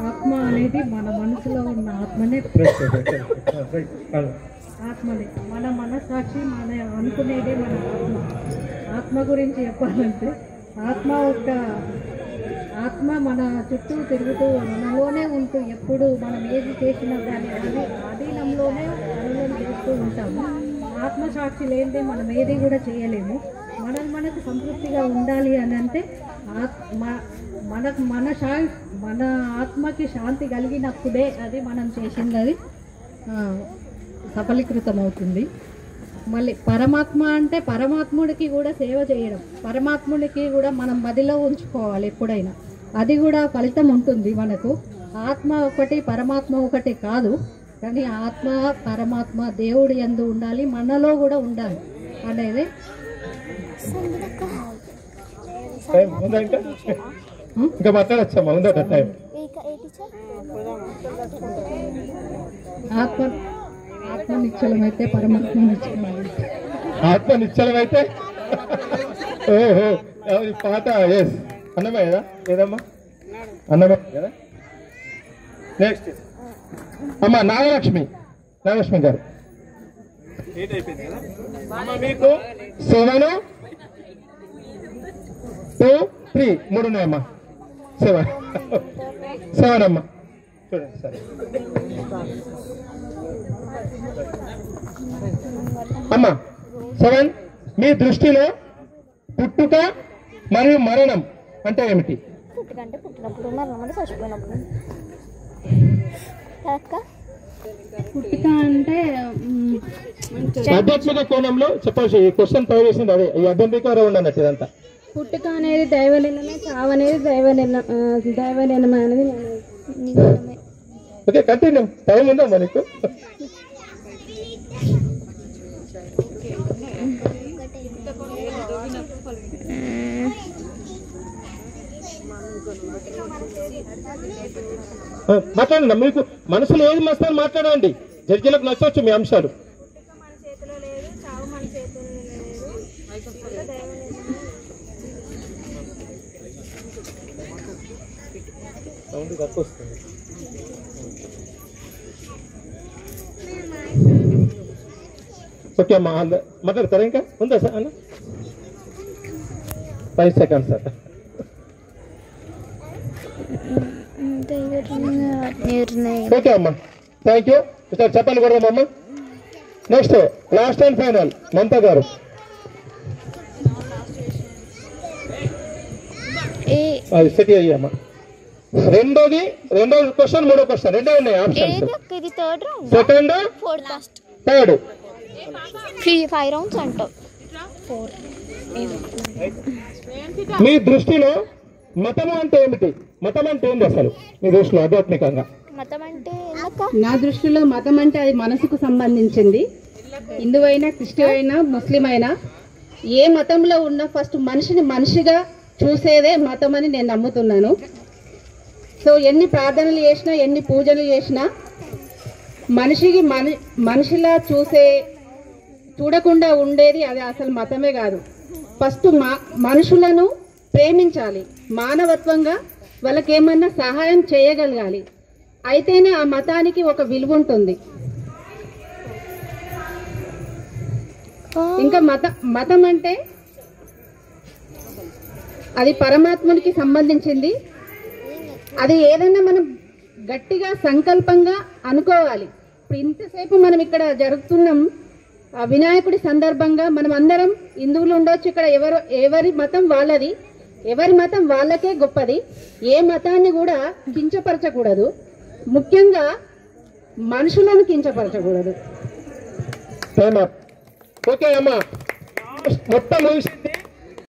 ఆత్మ అనేది మన మనసులో ఉన్న ఆత్మనే. ఆత్మనే మన మనస్సాక్షి, మన అనుకునేదే మన ఆత్మ. ఆత్మ గురించి చెప్పాలంటే ఆత్మ మన చుట్టూ తిరుగుతూ మనలోనే ఉంటూ ఎప్పుడు మనం ఏది చేసినా కానీ అధీనంలోనే పనులను చేస్తూ ఉంటాము. ఆత్మసాక్షి లేనిదే మనం ఏది కూడా చేయలేము. మనకు సంతృప్తిగా ఉండాలి అని అంటే మన ఆత్మకి శాంతి కలిగినప్పుడే అది మనం చేసింది అది సఫలీకృతం అవుతుంది. మళ్ళీ పరమాత్మ అంటే పరమాత్ముడికి కూడా సేవ చేయడం, పరమాత్ముడికి కూడా మనం మదిలో ఉంచుకోవాలి ఎప్పుడైనా. అది కూడా ఫలితం ఉంటుంది మనకు. ఆత్మ ఒకటి పరమాత్మ ఒకటి కాదు, కానీ ఆత్మ పరమాత్మ దేవుడి యందు ఉండాలి, మనలో కూడా ఉండాలి అనేది. ఇంకా మాట్లాడచ్చమ్మా, ఉందా టైం? ఆత్మ నిశ్చలమైతే పరమాత్మ నిశ్చలమైతే, ఆత్మ నిశ్చలమైతే ఓహో పాట. ఎస్, అన్నమే కదా, ఏదమ్మా అన్నమే కదా. నెక్స్ట్ అమ్మ నాగలక్ష్మి గారు. మీకు 7, 2, 3 3 ఉన్నాయమ్మా. 7 అమ్మా, చూడండి సరే అమ్మా. 7 మీ దృష్టిలో పుట్టుక మరియు మరణం అంటే ఏమిటి? పుట్టుకంటే పుట్టినప్పుడు, మరణం అంటే చచ్చిపోయినప్పుడు. పుట్టుక అంటే ఆధ్యాత్మిక కోణంలో చెప్పాల్సి క్వశ్చన్ ట్రై చేసింది అదే, ఈ అభ్యంతరిక రౌండ్ అన్నట్టు ఇదంతా. పుట్టుక అనేది దైవ నిర్ణయమే, చావు అనేది దైవ నిర్ణయం అనేది నిజమే. Okay, continue. టైం ఉందా మనకు? మాట్లాడండి, మీకు మనసులో ఏది మస్తాను మాట్లాడండి. జడ్జీలకు నచ్చవచ్చు మీ అంశాలు. ఓకే అమ్మా, మాట్లాడతారా? ఇంకా ఉందా సార్ అన్న? 5 seconds సార్. ఓకే అమ్మా, థ్యాంక్ యూ. ఇక్కడ చెప్పాలి కూడా అమ్మ. Next last and final Mamata గారు. అది సెట్ అయ్యమ్మా. రెండోది క్వశ్చన్, మూడో క్వశ్చన్ రెండే ఉన్నాయి ఆప్షన్స్. సెకండ్, థర్డ్, 5 rounds అంటావు. 4. మీ దృష్టిలో మతము అంటే ఏమిటి? మతం అంటే ఏంటి అసలు మీ దృష్టిలో ఆధ్యాత్మికంగా? మతం అంటే నా దృష్టిలో మతం అంటే అది మనసుకు సంబంధించింది. హిందువైనా, క్రిస్టియన్ అయినా, ముస్లిం అయినా, ఏ మతంలో ఉన్నా ఫస్ట్ మనిషిని మనిషిగా చూసేదే మతం అని నేను నమ్ముతున్నాను. సో ఎన్ని ప్రార్థనలు చేసినా, ఎన్ని పూజలు చేసినా మనిషికి మనిషిలా చూడకుండా ఉండేది అది అసలు మతమే కాదు. ఫస్ట్ మనుషులను ప్రేమించాలి, మానవత్వంగా వాళ్ళకి ఏమన్నా సహాయం చేయగలగాలి. అయితేనే ఆ మతానికి ఒక విలువ ఉంటుంది. ఇంకా మతం అంటే అది పరమాత్మునికి సంబంధించింది. అది ఏదన్నా మనం గట్టిగా సంకల్పంగా అనుకోవాలి. ఇప్పుడు ఇంతసేపు మనం ఇక్కడ జరుగుతున్నాం వినాయకుడి సందర్భంగా మనం అందరం హిందువులు ఉండొచ్చు. ఇక్కడ ఎవరి మతం వాళ్ళది, ఎవరి మతం వాళ్ళకే గొప్పది. ఏ మతాన్ని కూడా కించపరచకూడదు, ముఖ్యంగా మనుషులను కించపరచకూడదు. ఓకే అమ్మా, మొత్తం ముగిసింది.